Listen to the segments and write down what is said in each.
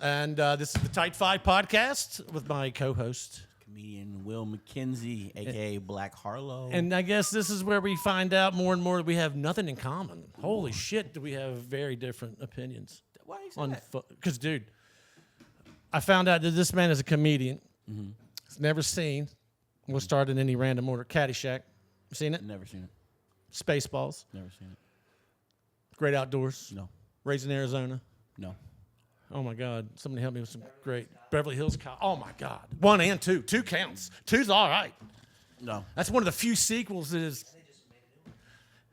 And this is the Tight Five podcast with my co-host, comedian Will McKenzie, a.k.a. Black Harlow. And I guess this is where we find out more and more that we have nothing in common. Holy shit, do we have very different opinions. Why you say that? Because, dude, I found out that this man is a comedian. Mm-hmm. He's never seen. We'll start in any random order. Caddyshack. Seen it? Never seen it. Spaceballs. Never seen it. Great Outdoors. No. Raising Arizona. No. Oh, my God. Somebody help me with some great Beverly Hills Cop. Oh, my God. 1 and 2. 2 counts. 2's all right. No. That's one of the few sequels that is...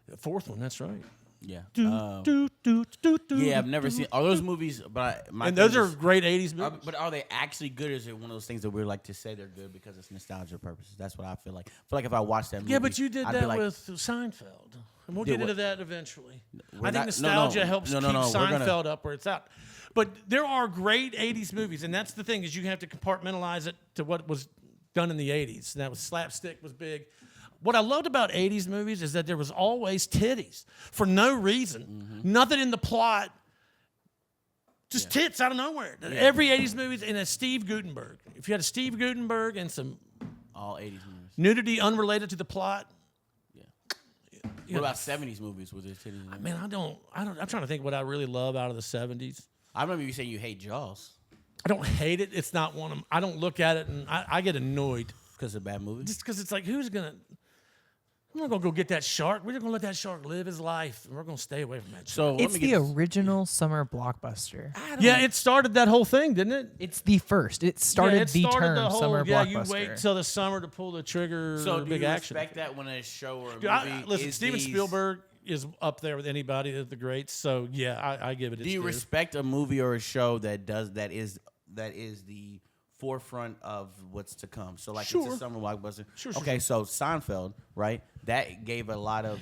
The fourth one, that's right. Yeah. Yeah, I've never seen... Are those movies... And those are great 80s movies. But are they actually good, or is it one of those things that we like to say they're good because it's nostalgia purposes? That's what I feel like. I feel like if I watched that movie... Yeah, but you did I'd that like, with Seinfeld. And we'll get into that eventually. I think not, nostalgia helps keep Seinfeld gonna... up where it's at. But there are great 80s movies, and that's the thing, is you have to compartmentalize it to what was done in the 80s. And that was slapstick was big. What I loved about 80s movies is that there was always titties for no reason. Mm-hmm. Nothing in the plot. Just tits out of nowhere. Yeah. Every 80s movie, and a Steve Guttenberg. If you had a Steve Guttenberg and some... All 80s movies. Nudity unrelated to the plot. What about 70s movies with their titties? Man, I don't. I'm trying to think what I really love out of the 70s. I remember you saying you hate Jaws. I don't hate it. It's not one of them. I don't look at it and I get annoyed. Because it's a bad movie? Just because it's like, who's going to... I'm not going to go get that shark. We're just going to let that shark live his life, and we're going to stay away from that shark. So it's the original summer blockbuster. Yeah, it started that whole thing, didn't it? It's the first. It started the term summer blockbuster. You wait till the summer to pull the trigger. So big action. Respect that when a show or a movie listen, Steven Spielberg is up there with anybody of the greats. So yeah, I give it. Do you respect a movie or a show that is the forefront of what's to come? So like it's a summer blockbuster. Sure. So Seinfeld, right? That gave a lot of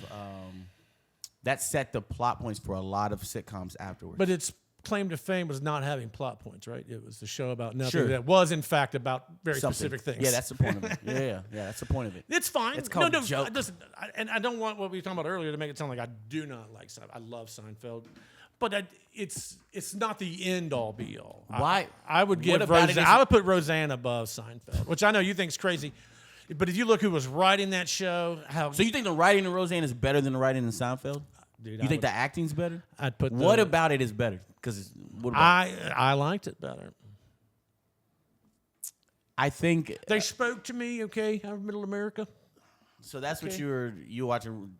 that set the plot points for a lot of sitcoms afterwards. But its claim to fame was not having plot points, right? It was the show about nothing that was in fact about very specific things. Yeah, that's the point of it. Yeah, that's the point of it. It's fine. It's called a joke. Listen, and I don't want what we were talking about earlier to make it sound like I do not like Seinfeld. I love Seinfeld. But it's not the end all be all. Why? I would give Roseanne. I would put Roseanne above Seinfeld, which I know you think is crazy. But if you look who was writing that show, so you think the writing in Roseanne is better than the writing in Seinfeld? Dude, you think the acting's better? I'd put. What about it is better? Because I liked it better. I think they spoke to me. Okay, out of Middle America. So that's what you watching.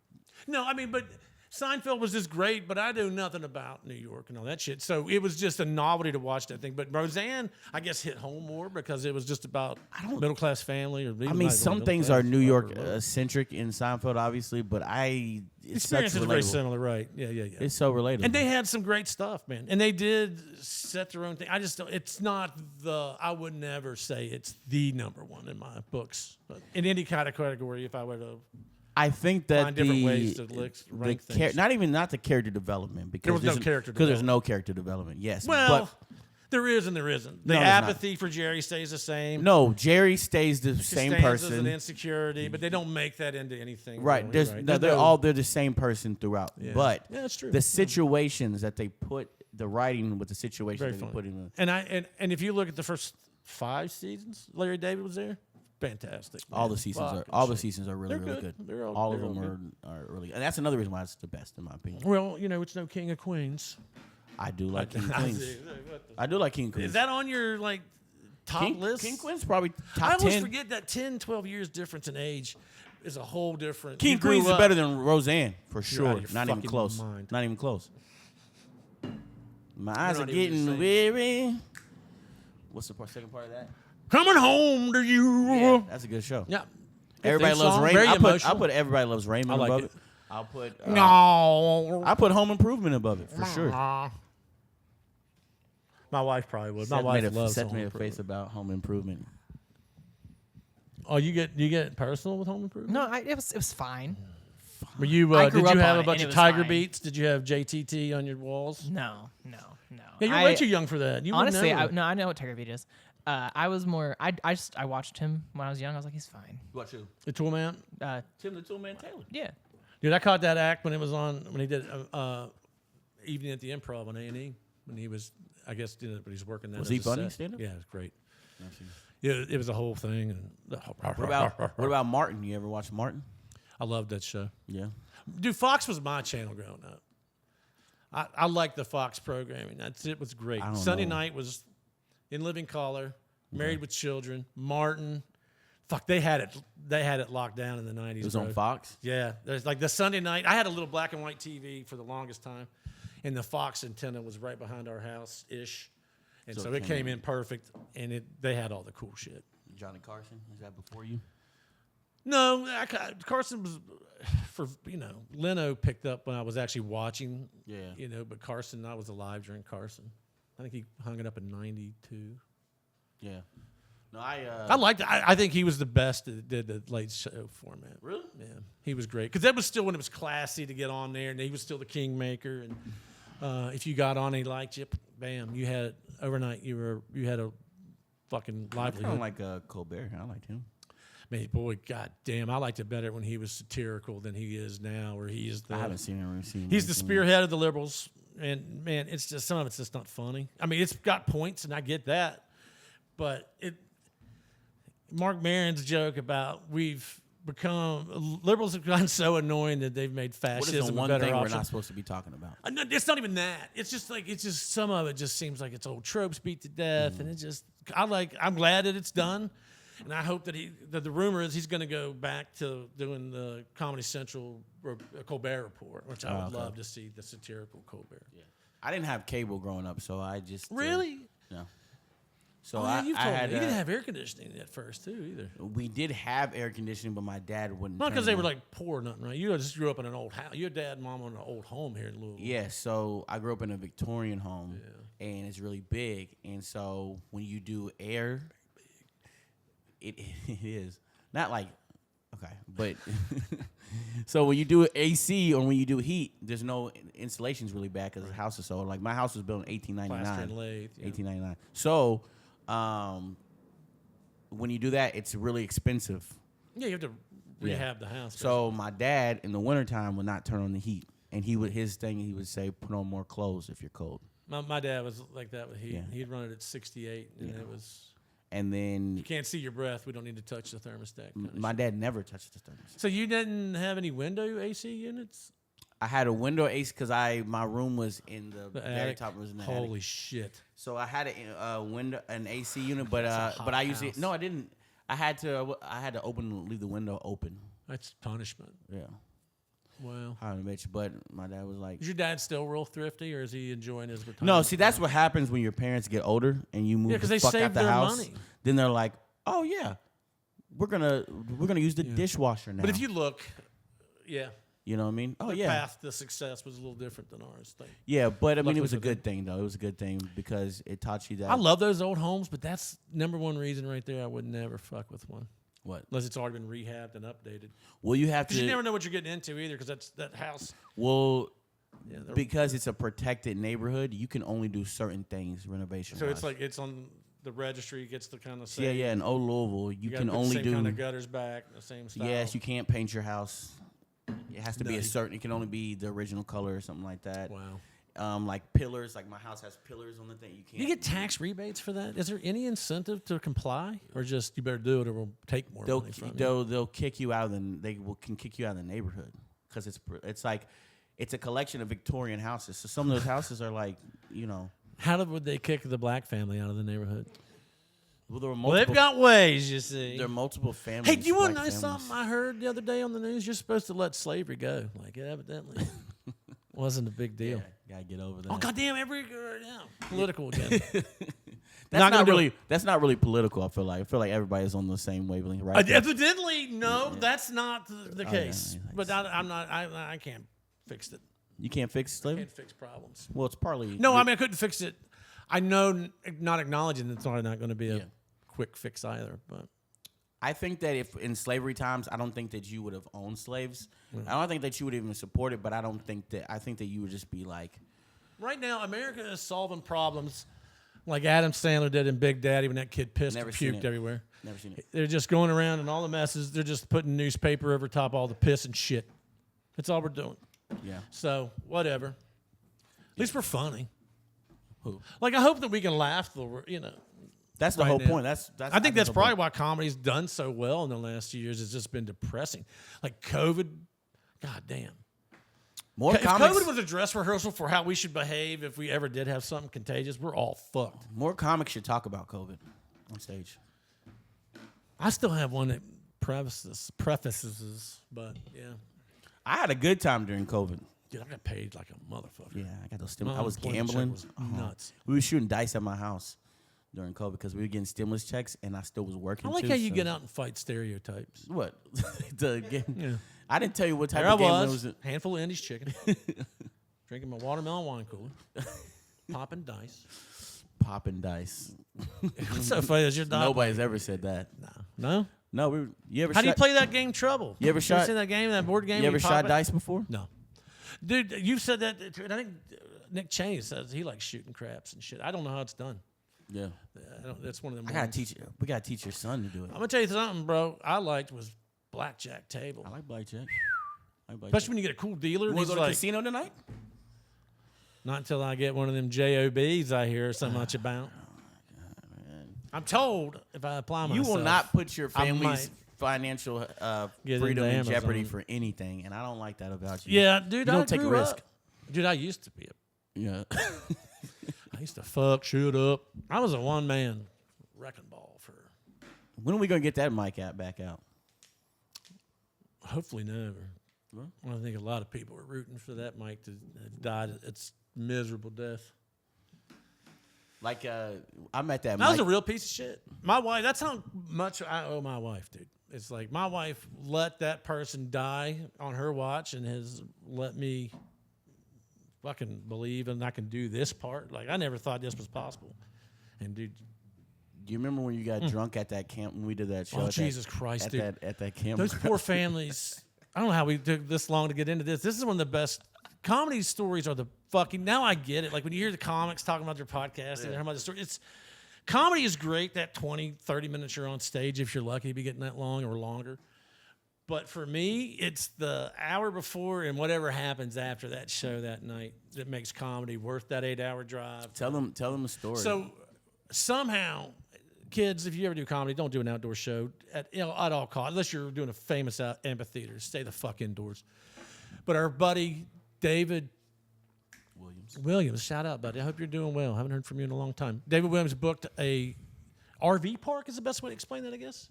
No, I mean, but Seinfeld was just great, but I knew nothing about New York and all that shit. So it was just a novelty to watch that thing. But Roseanne, I guess, hit home more because it was just about middle-class family. Some things are New York-centric in Seinfeld, obviously, but the experience is very similar, right? Yeah. It's so relatable. And they had some great stuff, man. And they did set their own thing. I just don't, it's not I would never say it's the number one in my books. But in any kind of category, if I were to... I think that find different ways to rank things. Not the character development, because there's no character development. Yes, well, there is and there isn't. The apathy for Jerry stays the same. No, Jerry stays the same person. As an insecurity, but they don't make that into anything. Right. Really, they're the same person throughout. Yeah. But that's true. The situations that they put, the writing with the situation they put in. And if you look at the first 5 seasons, Larry David was there. Fantastic. Man. All the seasons are really good. All of them are really good. And that's another reason why it's the best, in my opinion. Well, it's no King of Queens. I do like King of Queens. I do like King of Queens. Is that on your top list? King of Queens probably top 10. I always forget that 10, 12 years difference in age is a whole different. King of Queens is better than Roseanne, for sure. Not even close. Mind. Not even close. My eyes are getting weary. What's the second part of that? Coming home to you. Yeah, that's a good show. Yeah. Everybody Loves Raymond. I'll put Everybody Loves Raymond above it. I'll put I put Home Improvement above it for sure. My wife probably would. My wife loves Home Improvement. Improvement. Set me a face about Home Improvement. Oh, you get personal with Home Improvement? No, it was fine. Were you? Did you have a bunch of Tiger Beats? Did you have JTT on your walls? No. Yeah, you're way too young for that. Honestly, I know what Tiger Beat is. I was more. I watched him when I was young. I was like, he's fine. What you? The Tool Man. Tim the Tool Man Taylor. Yeah. Dude, I caught that act when it was on when he did Evening at the Improv on A&E when he was I guess but he's working that. Was as he a funny set. stand-up? Yeah, it was great. Yeah, it was a whole thing. And What about Martin? You ever watch Martin? I loved that show. Yeah. Dude, Fox was my channel growing up. I liked the Fox programming. It was great. Sunday night was In Living Color, Married with Children, Martin. Fuck, they had it locked down in the 90s. It was on Fox? Yeah. There's like the Sunday night. I had a little black and white TV for the longest time, and the Fox antenna was right behind our house-ish. And so it came in perfect, and they had all the cool shit. Johnny Carson, was that before you? No, Carson was Leno picked up when I was actually watching. Yeah. But Carson, I was alive during Carson. I think he hung it up in 92. Yeah. No, I liked it. I think he was the best that did the late show format. Really? Yeah, he was great. Because that was still when it was classy to get on there, and he was still the kingmaker. And if you got on and he liked you, bam, you had overnight. You had a fucking livelihood. I don't like Colbert. I liked him. Man, boy, goddamn, I liked it better when he was satirical than he is now, where he is the. I haven't seen him. He's the spearhead of the liberals, and man, it's just some of it's just not funny. I mean, it's got points, and I get that, but Mark Maron's joke about liberals have gotten so annoying that they've made fascism what is the one a better thing option. we're not supposed to be talking about? No, it's not even that. It's just some of it just seems like it's old tropes beat to death, and I'm glad that it's done. And I hope that the rumor is he's going to go back to doing the Comedy Central Colbert Report, which I would love to see, the satirical Colbert. Yeah. I didn't have cable growing up, so I just Really? No. So you've I told had me. You didn't have air conditioning at first, too, either. We did have air conditioning, but my dad wouldn't. Not because turn they it were on. like poor or nothing, right? You just grew up in an old house. Your dad and mom owned an old home here in Louisville. Yeah, so I grew up in a Victorian home, and it's really big. And so when you do air, it is not like okay, but so when you do AC or when you do heat, there's no insulation's really bad because the house is so like my house was built in 1899. Plaster and lathe. Yeah. 1899. So when you do that, it's really expensive. Yeah, you have to rehab the house. So my dad in the wintertime would not turn on the heat, and he would say put on more clothes if you're cold. My dad was like that with heat. Yeah. He'd run it at 68, and it was. And then You can't see your breath. We don't need to touch the thermostat. my dad never touched the thermostat. So you didn't have any window AC units? I had a window AC because my room was in the very attic? top. Was in the Holy attic. shit! So I had an AC unit, but That's a hot I usually house. no, I didn't. I had to leave the window open. That's punishment. Yeah, Wow. I don't know, bitch. But my dad was like, Is your dad still real thrifty, or is he enjoying his retirement? no. See, that's what happens when your parents get older and you move Yeah, 'cause the they fuck save out the their house. money. Then they're like, oh yeah, we're gonna use the dishwasher now. But if you look, yeah, you know what I mean? Oh the yeah, path to success was a little different than ours. yeah. But I mean, Luckily it was a for good thing though. It was a good thing because it taught you that. I love those old homes, but that's number one reason right there. I would never fuck with one what? unless it's already been rehabbed and updated. Well, you have Because to. you never know what you're getting into either. Because that house. Well, Yeah, because it's a protected neighborhood, you can only do certain things renovation. so it's like it's on the registry. Gets the kind of same. yeah. In old Louisville, you gotta can put the only same do. kind of gutters back, the same style. Yes, you can't paint your house. It has to be a Nice. certain. It can only be the original color or something like that. Wow. Like pillars. Like my house has pillars on the thing. You can't. Do you get tax rebates for that? Is there any incentive to comply, or just you better do it, or we'll take more money from you? They'll kick you out, and can kick you out of the neighborhood because it's like it's a collection of Victorian houses. So some of those houses are like How would they kick the black family out of the neighborhood? Well, there were Well, multiple. they've got ways, you see. there are multiple families. Hey, do you want to black know families. something I heard the other day on the news? You're supposed to let slavery go. Like, it evidently wasn't a big deal. Yeah, gotta get over that. Oh, goddamn, political again. That's not really political. I feel like everybody's on the same wavelength, right? Evidently, no, that's not the yeah, case. yeah, But I'm not. I can't fix it. You can't fix I slavery. can't fix problems. Well, it's partly No, I mean I couldn't fix it. I know, not acknowledging it's not going to be a Yeah. quick fix either. But I think that if in slavery times, I don't think that you would have owned slaves. I don't think that you would even support it, but I think that you would just be like, right now, America is solving problems like Adam Sandler did in Big Daddy when that kid pissed Never and seen puked it. everywhere. never seen it. They're just going around and all the messes. They're just putting newspaper over top all the piss and shit. That's all we're doing. Yeah. So whatever. At least we're funny. Who? Like, I hope that we can laugh. The That's the right whole now. point. I think that's probably why comedy's done so well in the last few years. It's just been depressing. Like COVID, god damn. More If comics. COVID was a dress rehearsal for how we should behave if we ever did have something contagious, we're all fucked. More comics should talk about COVID on stage. I still have one that prefaces, but yeah. I had a good time during COVID. Dude, I got paid like a motherfucker. Yeah, I got those My stimulus. I was unemployment check gambling. was nuts. We were shooting dice at my house during COVID because we were getting stimulus checks, and I still was working. I like too, how you so- get out and fight stereotypes. What? The game. Yeah. I didn't tell you what type There I of game it was, was. handful of Indies chicken, drinking my watermelon wine cooler, popping dice. Popping dice. What's so funny is your dog. Nobody's ever said that. No. No, you ever? How do you shot, play that game Trouble? You ever shot- seen that game, that board game? You where ever pop shot it? dice before? No. Dude, you've said that. And I think Nick Cheney says he likes shooting craps and shit. I don't know how it's done. Yeah. That's one of them. I gotta ones. teach you. We gotta teach your son to do it. I'm gonna tell you something, bro. I liked was blackjack table, I like blackjack. especially when you get a cool dealer. You And want he's to go to like, casino tonight? not until I get one of them JOBs I hear so much about. I'm told if I apply myself, You will not put your I family's might financial get freedom into in jeopardy Amazon. for anything, and I don't like that about you. Yeah, dude. You don't I take a grew risk. up- Dude, I used to be. Yeah. I used to fuck shit up. I was a one man wrecking ball for When are we gonna get that mic back out? hopefully never. Huh? I think a lot of people are rooting for that mic to have died. It's miserable death. Like I'm at that. That was mic. a real piece of shit. My wife, that's how much I owe my wife, dude. It's like my wife let that person die on her watch and has let me fucking believe and I can do this part. Like, I never thought this was possible. And, dude, Do you remember when you got drunk at that camp when we did that show? oh, at Jesus that, Christ, at dude. that camp. Those poor families. I don't know how we took this long to get into this. This is one of the best comedy stories are the fucking, now I get it. Like when you hear the comics talking about their podcast and they're talking about the story, it's, comedy is great that 20, 30 minutes you're on stage if you're lucky to be getting that long or longer. But for me, it's the hour before and whatever happens after that show that night that makes comedy worth that 8-hour drive. Tell them a story. So somehow, kids, if you ever do comedy, don't do an outdoor show at all costs, unless you're doing a famous amphitheater. Stay the fuck indoors. But our buddy David Williams, shout out, buddy. I hope you're doing well. Haven't heard from you in a long time. David Williams booked a RV park. Is the best way to explain that, I guess.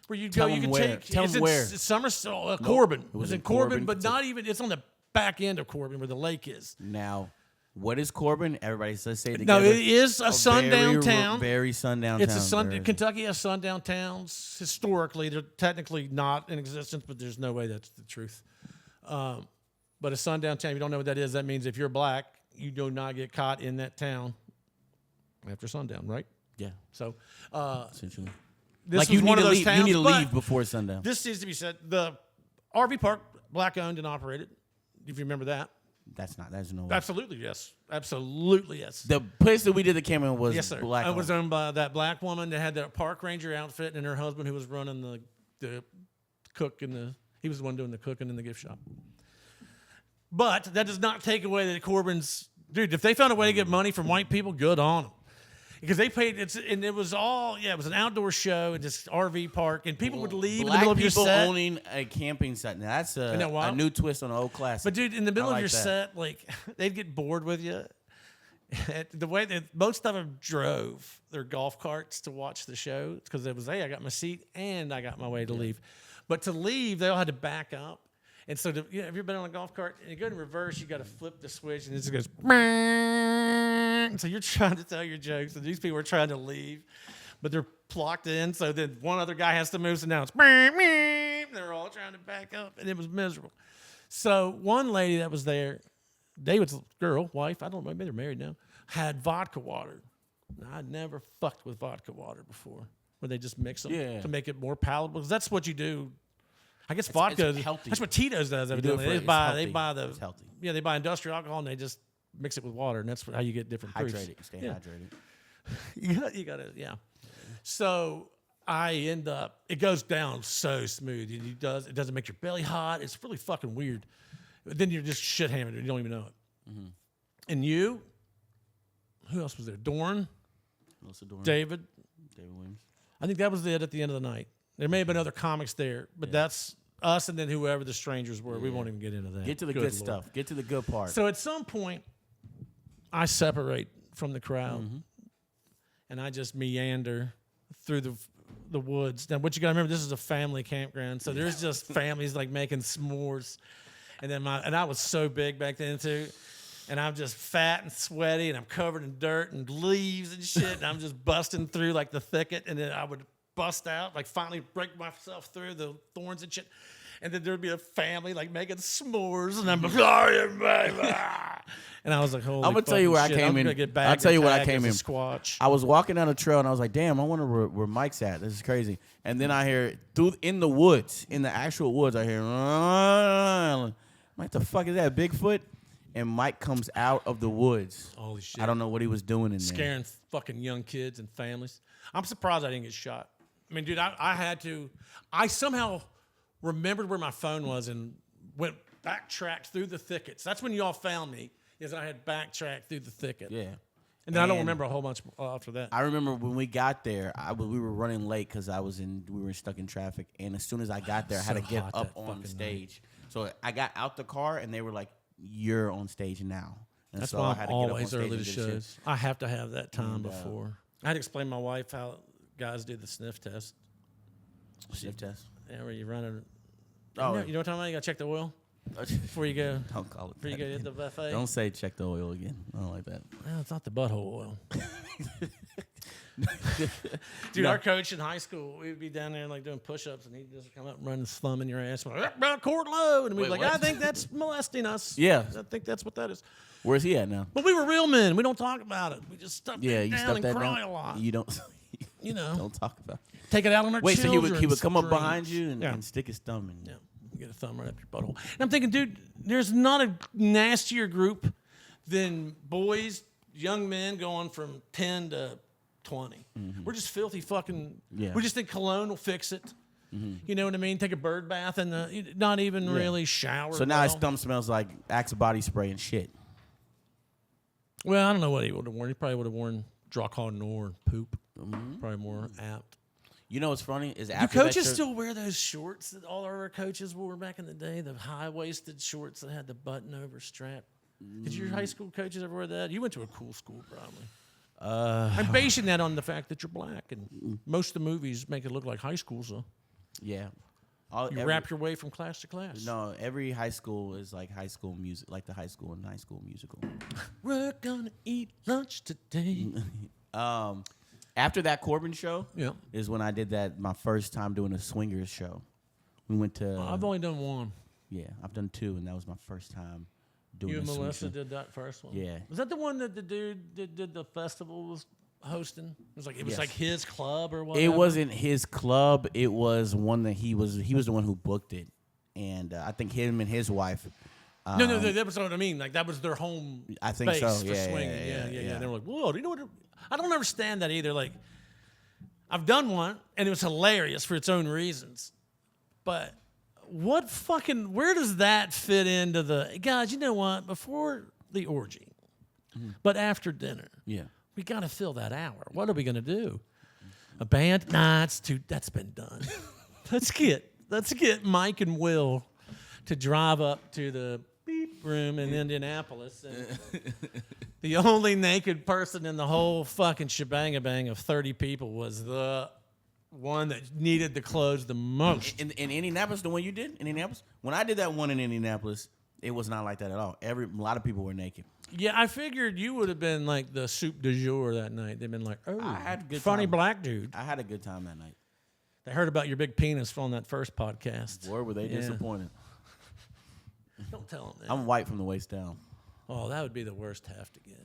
Where you go, Tell you them can where. take. Tell it's them in where. Summer, Corbin. It was It's in in Corbin, Corbin. but not even. It's on the back end of Corbin where the lake is. Now, what is Corbin? Everybody says say it No, together. it is a sundown town. Very sundown It's town. Kentucky has sundown towns. Historically, they're technically not in existence, but there's no way that's the truth. But a sundown town, if you don't know what that is, that means if you're black, you do not get caught in that town after sundown, right? Yeah, So, essentially. this Like was you need one to of those leave. towns. You need to but leave before sundown. This needs to be said. The RV park, black owned and operated. If you remember that, There's no way. absolutely yes, absolutely yes. The place that we did the camera was Yes, sir. black. It was owned by that black woman that had that park ranger outfit, and her husband who was running the cook he was the one doing the cooking in the gift shop. But that does not take away that Corbin's, dude, if they found a way to get money from white people, good on them. Because they paid, it was an outdoor show and just RV park, and people would leave in the Black middle of your people set. owning a camping site. Now that's Isn't that a wild? new twist on an old classic. But dude, in the middle I of like your that. set, like they'd get bored with you. The way that most of them drove their golf carts to watch the show because it was, hey, I got my seat and I got my way to leave. But to leave, they all had to back up. And so, have you ever been on a golf cart and you go in reverse? You got to flip the switch and it just goes. And so you're trying to tell your jokes, and these people are trying to leave, but they're blocked in. So then one other guy has to move, so now it's. They're all trying to back up, and it was miserable. So one lady that was there, David's wife, I don't know, maybe they're married now, had vodka water. Now, I'd never fucked with vodka water before, where they just mix them to make it more palatable. Because that's what you do. I guess vodka. it's healthy. That's what Tito's does. do it Evidently, for- they it's buy healthy. It's healthy. Yeah, they buy industrial alcohol and they just mix it with water, and that's how you get different proofs. Hydrated. Stay hydrated. You got to, yeah. So I end up, it goes down so smooth. It doesn't make your belly hot. It's really fucking weird. Then you're just shit hammered. You don't even know it. Mm-hmm. And you, who else was there? Dorn, Melissa Dorn, David Williams. I think that was it at the end of the night. There may have been other comics there, but that's us and then whoever the strangers were. We won't even get into that. Get to the good stuff. Get to the good part. So at some point, I separate from the crowd, and I just meander through the woods. Now, what you got to remember, this is a family campground, so there's just families like making s'mores. And then I was so big back then too. And I'm just fat and sweaty, and I'm covered in dirt and leaves and shit. And I'm just busting through like the thicket, and then I would bust out, like finally break myself through the thorns and shit. And then there'd be a family like making s'mores, and I'm sorry, baby. And I was like, "Holy!" I'm gonna tell you where I came in. I'll tell you what I came in. Squatch. I was walking down the trail, and I was like, "Damn, I wonder where Mike's at. This is crazy." And then I hear in the woods, in the actual woods, I hear, "What the fuck is that? Bigfoot?" And Mike comes out of the woods. Holy shit! I don't know what he was doing in there. Scaring fucking young kids and families. I'm surprised I didn't get shot. I mean, dude, I had to. I somehow remembered where my phone was and backtracked through the thickets. That's when y'all found me. Is I had backtracked through the thicket. Yeah. And then I don't remember a whole bunch after that. I remember when we got there, we were running late because we were stuck in traffic. And as soon as I got there, I had to get up on stage. Night. So I got out the car, and they were like, "You're on stage now." And that's so why I had I'm to get always up on early to stage shows. I have to have that time before. I had to explain to my wife how guys do the sniff test. Sniff test? Yeah, where you run it. Oh, you know what I'm talking about? You got to check the oil before you go. Don't call it before you go hit the buffet. Don't say check the oil again. I don't like that. Well, it's not the butthole oil. Dude, our coach in high school, we'd be down there like doing push-ups, and he'd just come up and run his thumb in your ass, like, court load, and we'd be like, what? I think that's molesting us. Yeah. I think that's what that is. Where's he at now? But we were real men. We don't talk about it. We just stuff it down and cry a lot. You don't. You know. Don't talk about it. Take it out on our children. So he would come up behind you and stick his thumb in. Yeah. Get a thumb right up your butthole. And I'm thinking, dude, there's not a nastier group than boys, young men going from 10 to 20. Mm-hmm. We're just filthy fucking. Yeah. We just think cologne will fix it. Mm-hmm. You know what I mean? Take a bird bath and not even really shower. So now his thumb smells like Axe body spray and shit. Well, I don't know what he would have worn. He probably would have worn Dracar Nor poop. Mm-hmm. Probably more apt. You know what's funny is after do coaches still wear those shorts that all our coaches wore back in the day? The high-waisted shorts that had the button-over strap. Did your high school coaches ever wear that? You went to a cool school, probably. I'm basing that on the fact that you're black, and most of the movies make it look like high school. So, yeah, you wrap your way from class to class. No, every high school is like high school music, like the High School and High School Musical. We're gonna eat lunch today. After that Corbin show, is when I did my first time doing a swingers show. We went to. I've only done one. Yeah, I've done two, and that was my first time doing. You and Melissa did that first one. Yeah. Was that the one that the dude that did the festival was hosting? It was like his club or whatever. It wasn't his club. It was one that he was the one who booked it, and I think him and his wife. No, that was what I mean. Like that was their home. I think base so. For swinging. Yeah. They were like, whoa. Do you know what? I don't understand that either. Like, I've done one, and it was hilarious for its own reasons. But where does that fit into the guys? You know what? Before the orgy, but after dinner, we got to fill that hour. What are we gonna do? A band? Nah, that's been done. Let's get Mike and Will to drive up to the beep room in Indianapolis. And the only naked person in the whole fucking shebang of 30 people was the one that needed the clothes the most. In Indianapolis, the one you did in Indianapolis? When I did that one in Indianapolis, it was not like that at all. A lot of people were naked. Yeah, I figured you would have been like the soup du jour that night. They've been like, oh, I had a good funny time. Black dude. I had a good time that night. They heard about your big penis from that first podcast. Boy, were they disappointed. Don't tell them that. I'm white from the waist down. Oh, that would be the worst half to get.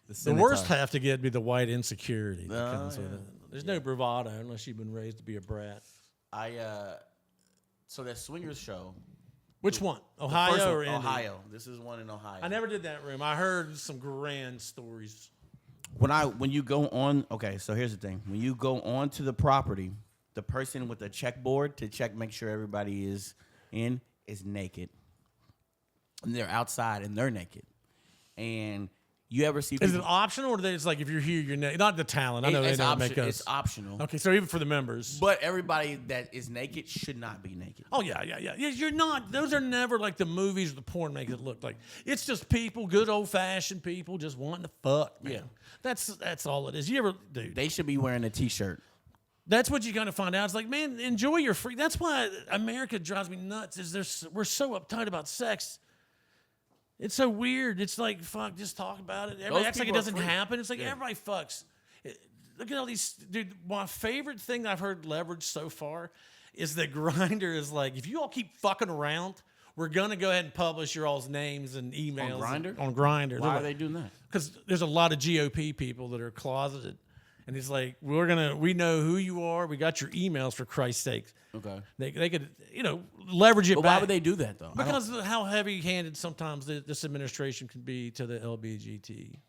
The worst half to get would be the white insecurity that comes with it. There's no bravado unless you've been raised to be a brat. So that swingers show. Which one? Ohio or Indy? Ohio. This is one in Ohio. I never did that room. I heard some grand stories. When you go on, okay, so here's the thing. When you go on to the property, the person with the checkboard to make sure everybody is in is naked. and they're outside and they're naked. And you ever see Is people, it optional, or it's like if you're here, you're naked? Not the talent. I know they don't make us. it's optional. Okay, so even for the members. But everybody that is naked should not be naked. Oh yeah. You're not. Those are never like the movies or the porn make it look like. It's just people, good old fashioned people, just wanting to fuck. Man. Yeah. That's all it is. You ever, dude? They should be wearing a t-shirt. That's what you gotta find out. It's like, man, enjoy your free. That's why America drives me nuts. We're so uptight about sex. It's so weird. It's like, fuck, just talk about it. Everybody acts like it doesn't happen. It's like everybody fucks. Look at all these, dude. My favorite thing I've heard leveraged so far is that Grindr is like, if you all keep fucking around, we're gonna go ahead and publish your all's names and emails On Grindr? On Grindr. Why are they doing that? Because there's a lot of GOP people that are closeted, and it's like, we know who you are. We got your emails, for Christ's sake. Okay. They could, leverage it But back. why would they do that, though? Because of how heavy-handed sometimes this administration can be to the LBGT.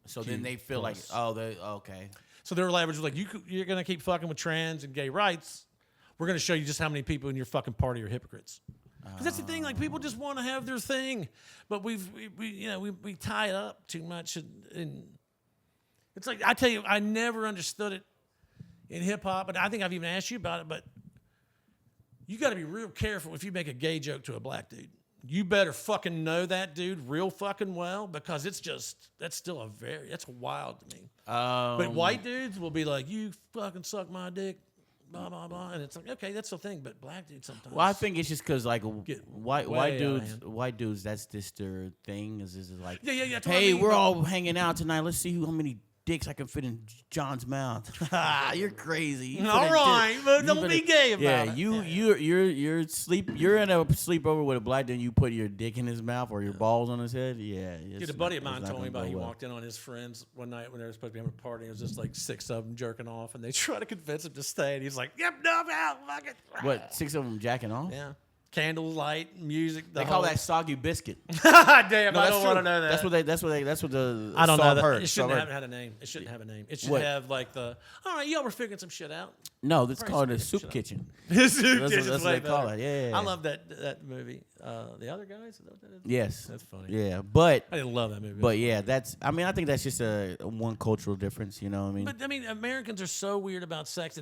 So then they feel like, okay. So they're leveraged like, you're going to keep fucking with trans and gay rights. We're going to show you just how many people in your fucking party are hypocrites. Because that's the thing. Like, people just want to have their thing, but we tie it up too much, and it's like, I tell you, I never understood it in hip hop, and I think I've even asked you about it, but you got to be real careful if you make a gay joke to a black dude. You better fucking know that dude real fucking well, because that's wild to me. But white dudes will be like, you fucking suck my dick, blah, blah, blah. And it's like, okay, that's the thing. But black dudes sometimes. Well, I think it's just because, like, white hand. dudes, that's just their thing. Is like, Yeah. hey, we're all hanging out tonight. Let's see how many dicks I can fit in John's mouth. You're crazy. All right, but don't be gay about it. You're in a sleepover with a black dude. You put your dick in his mouth or your balls on his head. Yeah. Dude, a buddy of mine told me about. He walked in on his friends one night when they were supposed to be having a party. It was just like 6 of them jerking off, and they tried to convince him to stay. And he's like, "Yep, no, fuck it." What? 6 of them jacking off? Yeah. Candlelight, music. They call that soggy biscuit. Damn, No, I don't want to know that. That's what the I don't know song that. heard. It shouldn't have had a name. It shouldn't have a name. It should have like all right, y'all were figuring some shit out. No, that's called a soup kitchen. That's what they call it. Yeah. I love that movie. The Other Guys. Is that what that is? Yes. That's funny. Yeah, but I didn't love that movie. But yeah, I think that's just a one cultural difference. You know what I mean? But I mean, Americans are so weird about sex,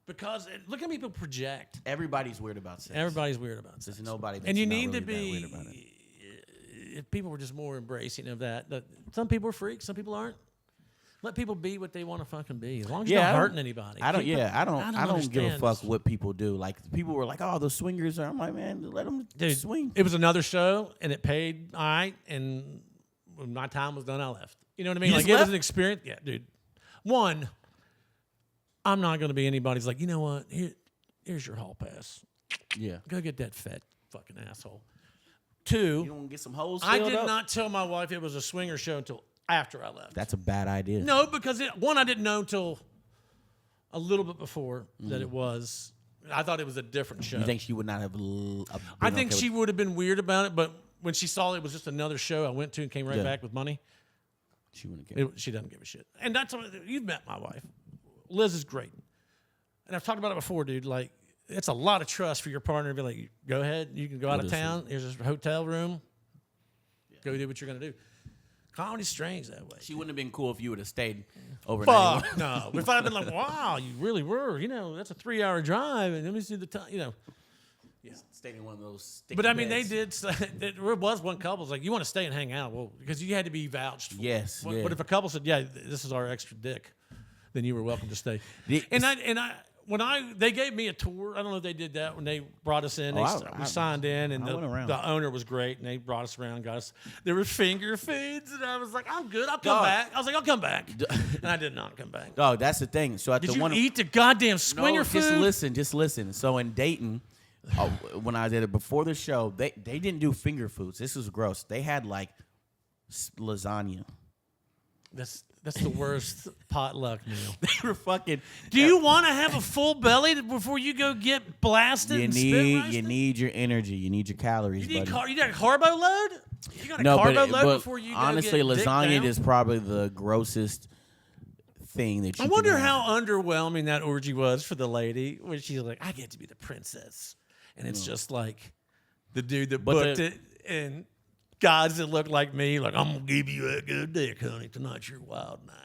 because look how people project. Everybody's weird about sex. Everybody's weird about sex. There's nobody that's and you not need really to be. weird about it. If people were just more embracing of that, some people are freaks, some people aren't. Let people be what they want to fucking be, as long as you're not hurting anybody. I don't give a fuck this. what people do. Like, people were like, "Oh, the swingers are." I'm like, man, let them swing. It was another show, and it paid all right. And when my time was done, I left. You know what I mean? You Like, just it left? was an experience. Yeah, dude. One, I'm not going to be anybody's like, you know what? Here's your hall pass. Yeah. Go get that fat fucking asshole. Two, You don't get some holes I filled did up? not tell my wife it was a swinger show until after I left. That's a bad idea. No, because I didn't know until a little bit before that it was. I thought it was a different show. You think she would not have? I think she would have been weird about it, but when she saw it was just another show I went to and came right Yeah. back with money, She wouldn't care. she doesn't give a shit. And that's you've met my wife. Liz is great, and I've talked about it before, dude. Like, it's a lot of trust for your partner to be like, go ahead, you can go out of town. Here's a hotel room. Go do what you're gonna do. Comedy's strange that way. She wouldn't have been cool if you would have stayed overnight. Fuck no. If I'd have been like, wow, you really were. That's a 3-hour drive, and let me see the time. Yeah. Stayed in one of those sticky But I mean, beds. they did. There was one couple was like, you want to stay and hang out, well, because you had to be vouched for. Yes, But, yeah. but if a couple said, yeah, this is our extra dick, then you were welcome to stay. They gave me a tour. I don't know if they did that when they brought us in. We signed in, and I went around. the owner was great, and they brought us around, got us. There were finger foods, and I was like, I'm good. I'll come back. I was like, I'll come back, and I did not come back. Dog, that's the thing. So at Did the you one eat the goddamn swinger food? Just listen. So in Dayton, when I did it before the show, they didn't do finger foods. This was gross. They had like lasagna. That's the worst potluck meal. They were fucking. Do you want to have a full belly before you go get blasted? You need your energy. You need your calories. You need buddy. you got a carbo load? You got a carbo load before you honestly, go get lasagna dick down? is probably the grossest thing that you I wonder can have. how underwhelming that orgy was for the lady, where she's like, I get to be the princess. And it's just like the dude that But booked it, and guys that look like me, like, I'm going to give you a good dick, honey. Tonight's your wild night.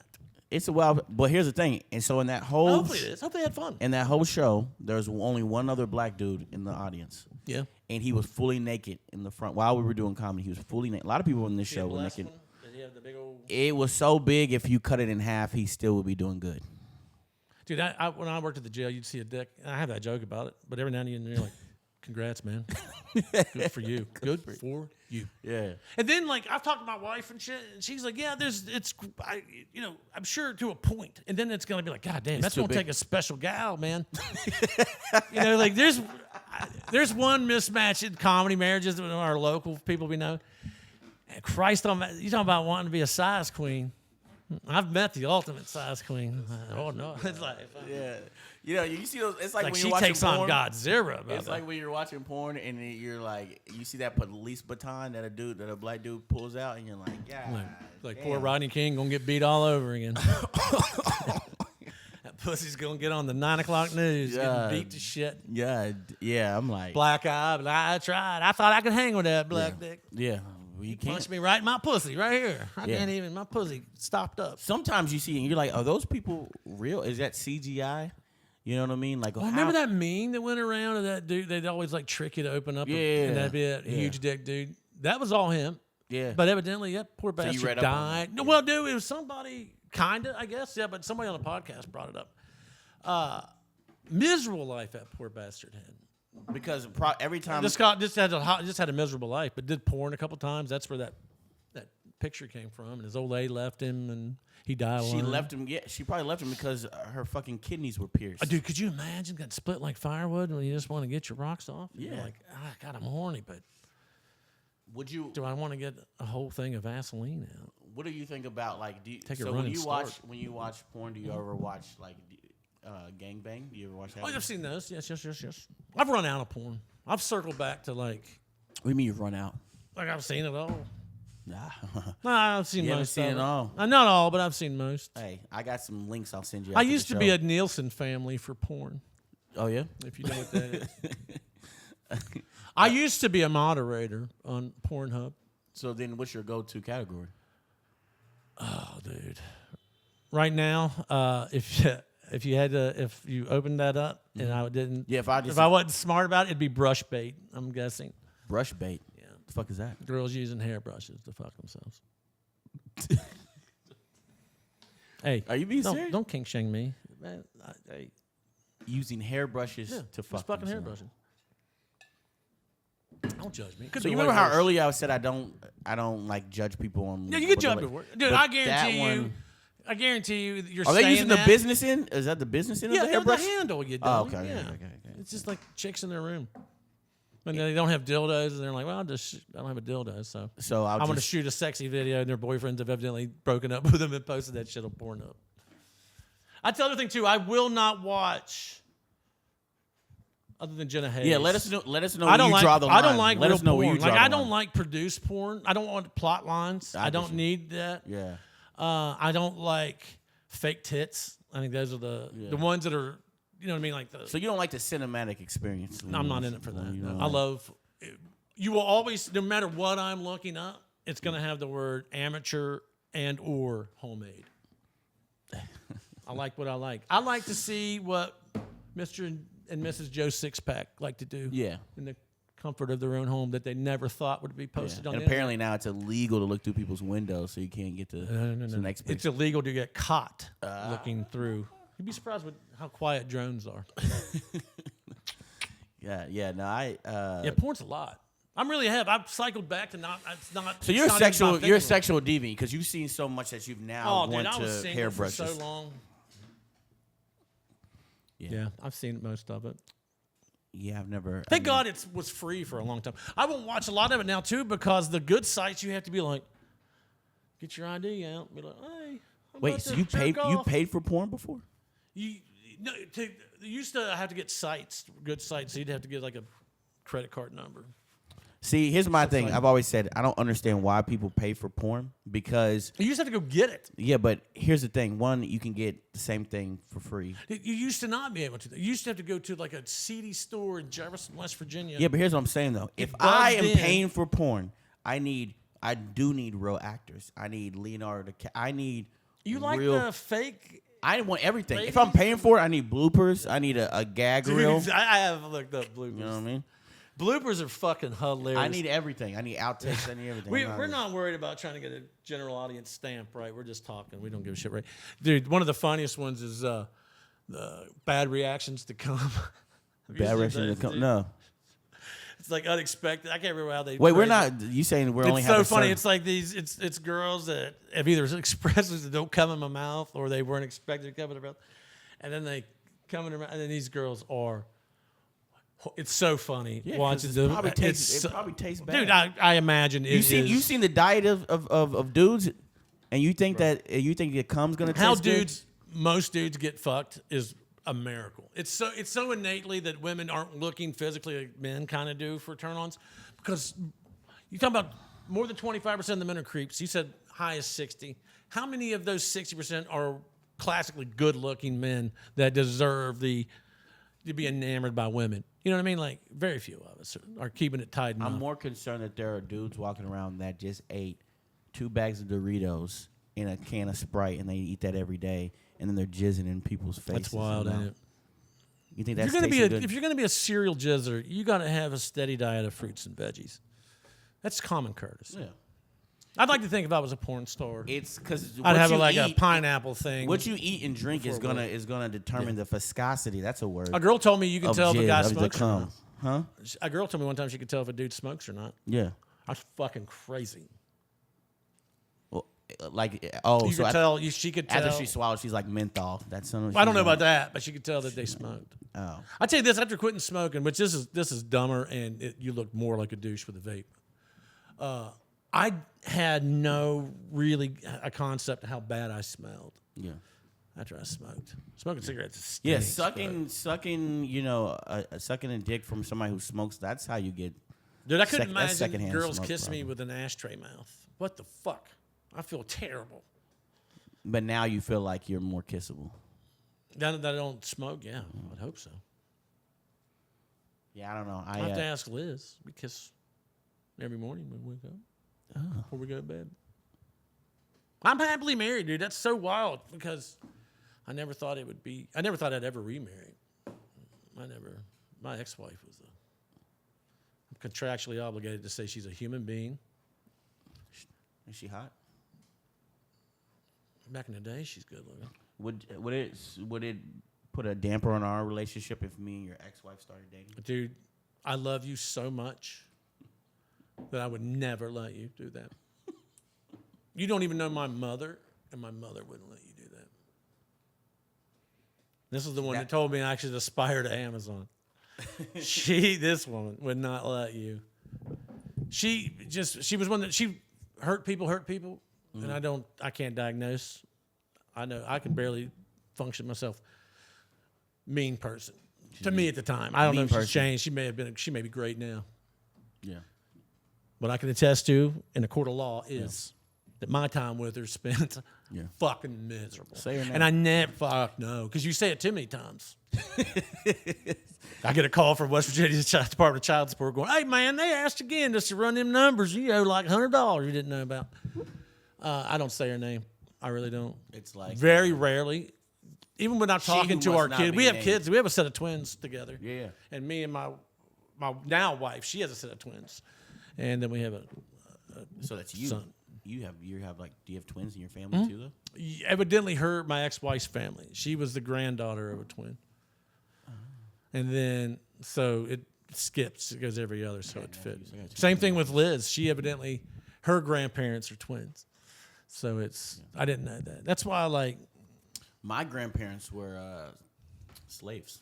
It's a wild, but here's the thing. And so in that whole, Hopefully it is. Hope they had fun. in that whole show, there's only one other black dude in the audience. Yeah. And he was fully naked in the front while we were doing comedy. He was fully naked. A lot of people in this show were naked. Did he have the big old... It was so big, if you cut it in half, he still would be doing good. Dude, when I worked at the jail, you'd see a dick. I have that joke about it, but every now and then you're like, congrats, man. Good for you. Good for you. Yeah. And then, like, I've talked to my wife and shit, and she's like, yeah, I'm sure to a point. And then it's going to be like, God damn, that's going to take a special gal, man. Like, there's one mismatch in comedy marriages with our local people we know. And Christ, you talking about wanting to be a size queen. I've met the ultimate size queen. Oh, no. It's like... Yeah. You see those. It's like when she you're watching takes porn. on Godzilla. It's like when you're watching porn and you're like, you see that police baton that a black dude pulls out, and you're like, yeah, like poor Rodney King gonna get beat all over again. That pussy's gonna get on the 9 o'clock news, getting beat to shit. Yeah. I'm like, Black eye, but I tried. I thought I could hang with that black dick. Yeah. You can't. Punched me right in my pussy, right here. I can't even. My pussy stopped up. Sometimes you see it and you're like, are those people real? Is that CGI? You know what I mean? Like, remember that meme that went around of that dude? They'd always like trick you to open up, and that'd be a huge dick dude. That was all him. Yeah. But evidently, that poor bastard read up died. No, well, dude, it was somebody, kinda, I guess. Yeah, but somebody on the podcast brought it up. Miserable life that poor bastard had. Because every time just had a miserable life, but did porn a couple times. That's where that picture came from. And his old lady left him, and he died. She left him. Yeah, she probably left him because her fucking kidneys were pierced. Dude, could you imagine getting split like firewood when you just want to get your rocks off? Yeah. You're like, God, I'm horny, but do I want to get a whole thing of Vaseline out? What do you think about like? When you watch porn, do you ever watch like gangbang? Do you ever watch that? Oh, I've seen those. Yes. I've run out of porn. I've circled back to like. What do you mean you've run out? Like I've seen it all. Nah, I've seen you most. Haven't seen it all. Not all, but I've seen most. Hey, I got some links I'll send you. I used to be a Nielsen family for porn. Oh yeah. If you know what that is. I used to be a moderator on Pornhub. So then, what's your go-to category? Oh, dude. Right now, if you opened that up and I didn't, if I wasn't smart about it, it'd be brush bait. I'm guessing. Brush bait. Yeah. The fuck is that? Girls using hairbrushes to fuck themselves. Hey, are you being serious? Don't kink shame me, man. Using hairbrushes to fuck fucking themselves. hairbrushes. Don't judge me. So you remember how earlier I said I don't like judge people on. Yeah, you can judge before, dude. I guarantee you, you're. Are they using the business end? Is that the business end of the hairbrush? Yeah, the handle you do. Oh, okay, yeah. okay. It's just like chicks in their room. And they don't have dildos, and they're like, well, I don't have a dildo, so I'm going to shoot a sexy video, and their boyfriends have evidently broken up with them and posted that shit on Pornhub. I tell the other thing, too, I will not watch, other than Jenna Hayes. Yeah, let us know where you draw the line. I don't like let real us know porn. where you draw the line. I don't like produced porn. I don't want plot lines. I don't need that. Yeah. I don't like fake tits. I think those are the ones that are... You know what I mean? So you don't like the cinematic experience? No, I'm not in it for that. No. I love. You will always, no matter what I'm looking up, it's going to have the word amateur and or homemade. I like what I like. I like to see what Mr. and Mrs. Joe Sixpack like to do. Yeah. In the comfort of their own home that they never thought would be posted on. And the apparently now it's illegal to look through people's windows, so you can't get to the next picture. It's illegal to get caught looking through. You'd be surprised with how quiet drones are. Yeah, porn's a lot. I'm really have. I've cycled back to not. It's not. So you're a sexual deviant because you've seen so much that you've now went I was to single hairbrushes. for so long. Yeah, I've seen most of it. Yeah, I've never. Thank God it was free for a long time. I won't watch a lot of it now too because the good sites you have to be like, get your ID out, and be like, hey. Wait, so you paid for porn before? You used to have to get sites, good sites. So you'd have to get like a credit card number. See, here's my thing. I've always said I don't understand why people pay for porn because you just have to go get it. Yeah, but here's the thing. One, you can get the same thing for free. You used to not be able to. You used to have to go to like a CD store in Jefferson, West Virginia. Yeah, but here's what I'm saying though. If I am paying for porn, I do need real actors. I need Leonardo DiCaprio. I need like real, the fake. I want everything. Ladies? If I'm paying for it, I need bloopers. I need a gag reel. I have looked up bloopers. You know what I mean? Bloopers are fucking hilarious. I need everything. I need outtakes. I need everything. We're not worried about trying to get a general audience stamp, right? We're just talking. We don't give a shit, right? Dude, one of the funniest ones is the bad reactions to come. Bad reactions to come. No. It's like unexpected. I can't remember how they. Wait, we're not. You saying we're only? It's so funny. It's like these. It's girls that have either expressions that don't come in my mouth or they weren't expected to come in their mouth, and then they come in their mouth, and then these girls are. It's so funny watching them. It probably tastes bad. Dude, I imagine you've seen the diet of dudes, and you think that it comes gonna taste good? Most dudes get fucked is a miracle. It's so innately that women aren't looking physically like men kind of do for turn-ons, because you talk about more than 25% of the men are creeps. You said high as 60. How many of those 60% are classically good-looking men that deserve to be enamored by women? You know what I mean? Like, very few of us are keeping it tied. I'm more concerned that there are dudes walking around that just ate 2 bags of Doritos in a can of Sprite, and they eat that every day, and then they're jizzing in people's faces. That's wild, ain't it? You think that's if you're gonna be a serial jizzer, you gotta have a steady diet of fruits and veggies. That's common courtesy. Yeah. I'd like to think if I was a porn star, it's because I'd have a pineapple thing. What you eat and drink is gonna determine the viscosity. That's a word. A girl told me you can tell if a guy smokes or not. Huh? A girl told me one time she could tell if a dude smokes or not. Yeah. That's fucking crazy. Well, she could tell. After she swallowed, she's like menthol. That's something. I don't know about that, but she could tell that they smoked. Oh. I tell you this: after quitting smoking, which this is dumber, and you look more like a douche with a vape. I had a concept of how bad I smelled. Yeah. After I smoked. Smoking cigarettes stinks. Yeah, sucking, sucking a dick from somebody who smokes, that's how you get. Dude, I couldn't imagine girls kiss me with an ashtray mouth. What the fuck? I feel terrible. But now you feel like you're more kissable. Now that I don't smoke, yeah, I'd hope so. Yeah, I don't know. I have to ask Liz. We kiss every morning when we wake up. Before we go to bed. I'm happily married, dude. That's so wild because I never thought I'd ever remarry. My ex-wife was I'm contractually obligated to say she's a human being. Is she hot? Back in the day, she's good looking. Would it put a damper on our relationship if me and your ex-wife started dating? Dude, I love you so much that I would never let you do that. You don't even know my mother, and my mother wouldn't let you do that. This is the one that told me I should aspire to Amazon. This woman would not let you. She was one that she hurt people, and I can't diagnose. I know I can barely function myself. Mean person to me at the time. I don't know if she's changed. She may be great now. Yeah. What I can attest to in a court of law is that my time with her spent fucking miserable. Say her name. And I never, because you say it too many times. I get a call from West Virginia's Department of Child Support going, hey, man, they asked again just to run them numbers. You owe like $100 you didn't know about. I don't say her name. I really don't. It's like very rarely. Even when I'm talking to our kid, we have kids. We have a set of twins together. Yeah. And me and my now wife, she has a set of twins. And then we have a so that's you. Son. Do you have twins in your family too, though? Evidently, my ex-wife's family. She was the granddaughter of a twin. And then, so it skips. It goes every other, so it fits. Same thing with Liz. She evidently, her grandparents are twins. So I didn't know that. That's why my grandparents were slaves.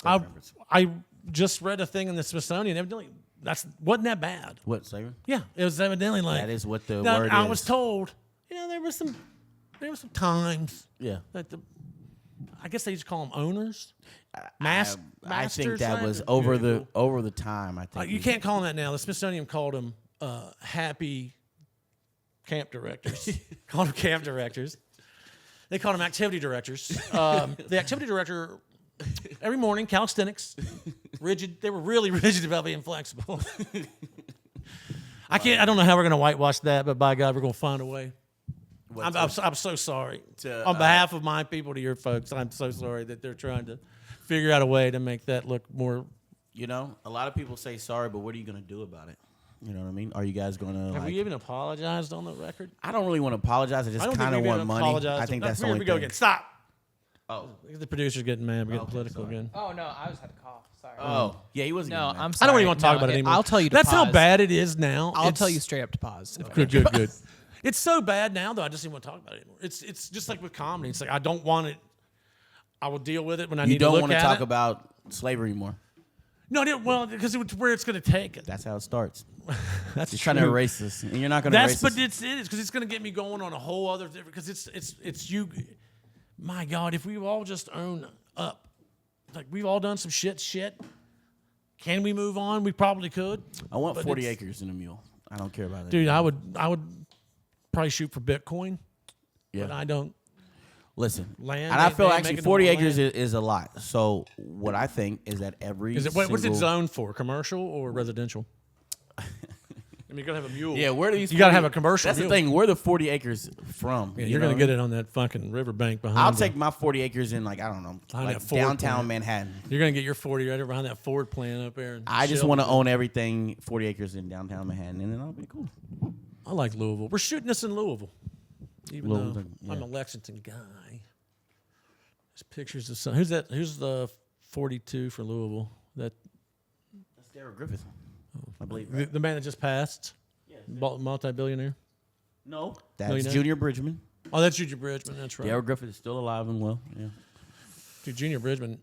I just read a thing in the Smithsonian. Evidently, wasn't that bad. What, slavery? Yeah, it was evidently that is what the word is. I was told, there were some times. Yeah. That I guess they used to call them owners. I think that was over the time. I think you can't call them that now. The Smithsonian called them happy camp directors. Called them camp directors. They called them activity directors. The activity director, every morning, calisthenics, rigid. They were really rigid about being flexible. I don't know how we're going to whitewash that, but by God, we're going to find a way. I'm so sorry. On behalf of my people to your folks, I'm so sorry that they're trying to figure out a way to make that look more. You know, a lot of people say sorry, but what are you going to do about it? You know what I mean? Are you guys going to Have we even apologized on the record? I don't really want to apologize. I just kind of want money. I think that's the only thing. Here we go again. Stop. Oh. The producer's getting mad. We're getting political again. Oh, no. I just had to cough. Sorry. Oh. Yeah, he wasn't. No, I'm I'm I sorry. don't even want to talk about it anymore. I'll tell you to That's pause. how bad it is now. I'll tell you straight up to pause. Good. It's so bad now, though, I just don't want to talk about it anymore. It's just like with comedy. It's like I don't want it. I will deal with it when I need to look at it. You don't want to talk about slavery anymore. No, well, because it's where it's going to take it. That's how it starts. That's You're trying to erase this, and you're not going to erase But this. it is because it's going to get me going on a whole other different. Because it's you. My God, if we all just own up, like we've all done some shit. Can we move on? We probably could. I want 40 acres in a mule. I don't care about it, dude. I would probably shoot for Bitcoin. Yeah. But I don't. Listen, land, and I feel actually making 40 more acres land. is a lot. So what I think is that what's it zoned for? Commercial or residential? I mean, you gotta have a mule. Yeah, where do these? You gotta have a commercial. That's mule. the thing. Where are the 40 acres from? Yeah, you're gonna get it on that fucking riverbank behind. I'll take my 40 acres in, like, I don't know, Behind like that Ford downtown plant. Manhattan. You're gonna get your 40 right over behind that Ford plant up there. I just want to own everything 40 acres in downtown Manhattan, and then I'll be cool. I like Louisville. We're shooting this in Louisville, even though yeah. I'm a Lexington guy. There's pictures of some. Who's that? Who's the 42 for Louisville? That's Derek Griffith, I believe. the man that just passed. Yeah, Multi-billionaire. No, that's Millionaire? Junior Bridgman. Oh, that's Junior Bridgman. That's right. Derek Griffith is still alive and well. Yeah. Dude, Junior Bridgman.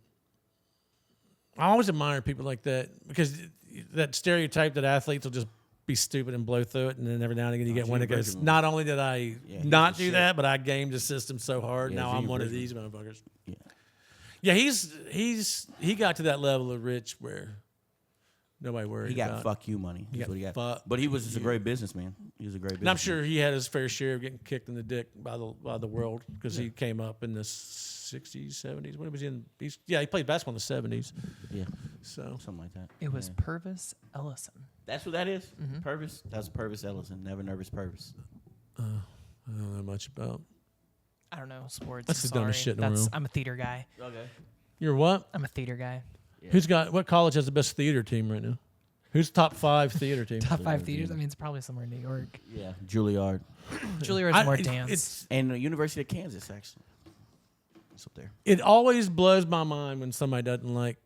I always admire people like that because that stereotype that athletes will just be stupid and blow through it, and then every now and again you get one that goes, not only did I not do that, but I gamed the system so hard. Now I'm one of these motherfuckers. Yeah, he got to that level of rich where nobody worried. He got about. Fuck you money. He That's got what he got. fuck But he was just a great businessman. He was a great businessman. And I'm sure he had his fair share of getting kicked in the dick by the world because he came up in the 60s, 70s. When was he in? He played basketball in the 70s. Yeah. So something like that. It was Purvis Ellison. That's what that is? Mm-hmm. Purvis? That's Purvis Ellison. Never Nervous Purvis. I don't know much about. I don't know sports. That's the dumbest shit in the world. I'm a theater guy. Okay. You're what? I'm a theater guy. Yeah. What college has the best theater team right now? Who's top 5 theater team? Top 5 theaters? I mean, it's probably somewhere in New York. Yeah, Juilliard. Juilliard's more dance. And the University of Kansas, actually. It's up there. It always blows my mind when somebody doesn't like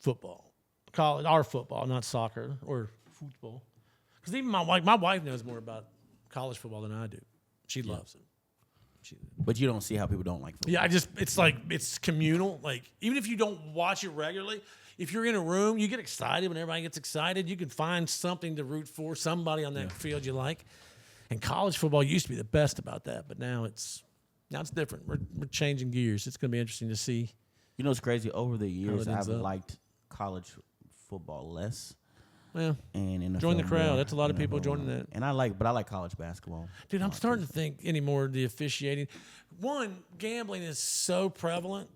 football. College, our football, not soccer or football. Because even my wife knows more about college football than I do. She loves it. But you don't see how people don't like football. Yeah, it's communal. Like, even if you don't watch it regularly, if you're in a room, you get excited. When everybody gets excited, you can find something to root for, somebody on that field you like. And college football used to be the best about that, but now it's different. We're changing gears. It's going to be interesting to see. You know, it's crazy. Over the years, I've up. liked college football less. Well, and NFL join the crowd. more, That's a lot of people joining that. And I like college basketball. Dude, I'm starting to think anymore the officiating. One, gambling is so prevalent,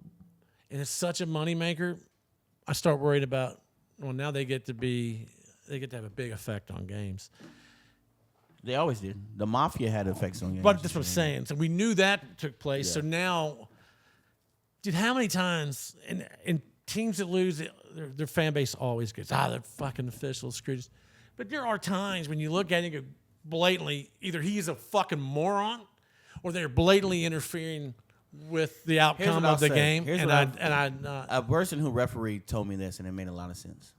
and it's such a moneymaker. I start worried about. Well, now they get to have a big effect on games. They always did. The mafia had effects on games. But that's what I'm saying. So we knew that took place. Yeah. So now, dude, how many times and teams that lose, their fan base always goes, they're fucking officials, screwed us. But there are times when you look at it and go blatantly, either he's a fucking moron or they're blatantly interfering with the outcome of the game. A person who refereed told me this, and it made a lot of sense.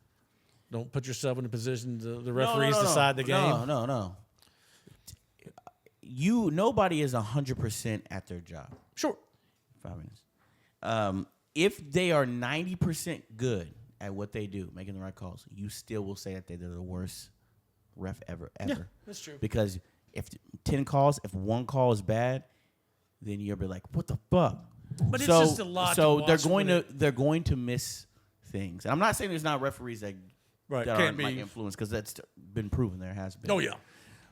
Don't put yourself in a position to the referees decide the game. No. Nobody is 100% at their job. Sure. 5 minutes. If they are 90% good at what they do, making the right calls, you still will say that they're the worst ref ever. Yeah, that's true. Because if 10 calls, if one call is bad, then you'll be like, what the fuck? But it's just a lot. So to watch they're going to miss things. And I'm not saying there's not referees that right that can't aren't be like influenced, because that's been proven. There has been. Oh yeah.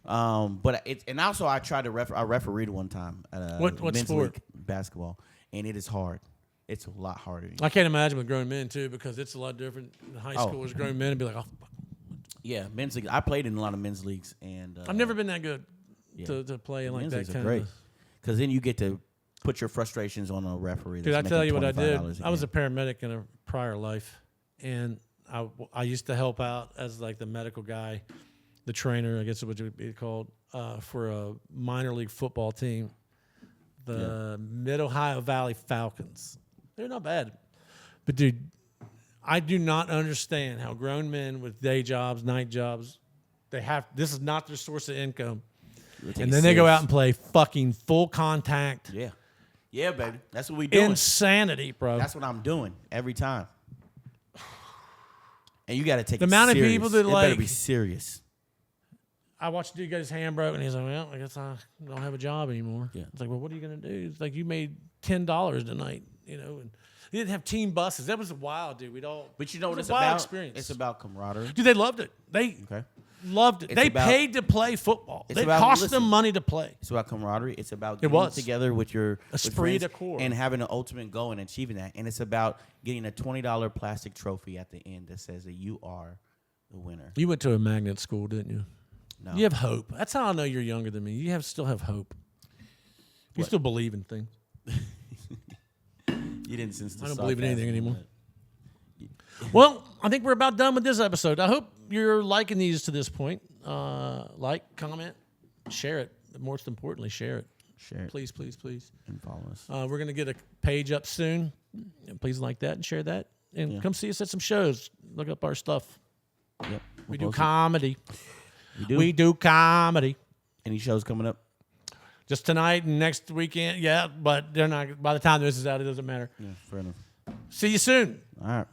But and also I tried to I refereed one time at What men's sport? league basketball, and it is hard. It's a lot harder. I can't imagine with grown men too, because it's a lot different. In high Oh. school, as grown men, and be like, oh, fuck. Yeah, men's league. I played in a lot of men's leagues, and I've never been that good yeah. to play in like men's that leagues are kind great, of. because then you get to put your frustrations on a referee. Dude, I that's tell making you what I did. $25 I was a game. paramedic in a prior life, and I used to help out as like the medical guy, the trainer, I guess it would be called, for a minor league football team, the Mid Ohio Valley Falcons. They're not bad, but dude, I do not understand how grown men with day jobs, night jobs, this is not their source of income, and then they go out and play fucking full contact. Yeah. Yeah, baby. That's what we do. Insanity, bro. That's what I'm doing every time. And you got to take The it amount of serious. people that, it better like- be serious. I watched a dude get his hand broke, and he's like, well, I guess I don't have a job anymore. Yeah. It's like, well, what are you going to do? It's like, you made $10 tonight, and they didn't have team buses. That was wild, dude. But you know what was it's a wild about? experience. It's about camaraderie. Dude, they loved it. They Okay. loved it. It's They about- paid to play football. It's It about- cost listen. them money to play. It's about camaraderie. It's about It getting was. together with your with Esprit de friends corps. and having an ultimate goal and achieving that. And it's about getting a $20 plastic trophy at the end that says that you are the winner. You went to a magnet school, didn't you? No. You have hope. That's how I know you're younger than me. You still have hope. You What? still believe in things. You didn't sense the I don't believe in anything sarcasm, anymore. Well, I think we're about done with this episode. I hope you're liking these to this point. Like, comment, share it. Most importantly, share it. Share it Please, please, please. and follow us. We're going to get a page up soon. Please like that and share that. And Yeah. come see us at some shows. Look up our stuff. Yep. We do We'll post comedy. it. We do. We do comedy. Any shows coming up? Just tonight and next weekend. Yeah, but they're not. By the time this is out, it doesn't matter. Yeah, fair enough. See you soon. All right.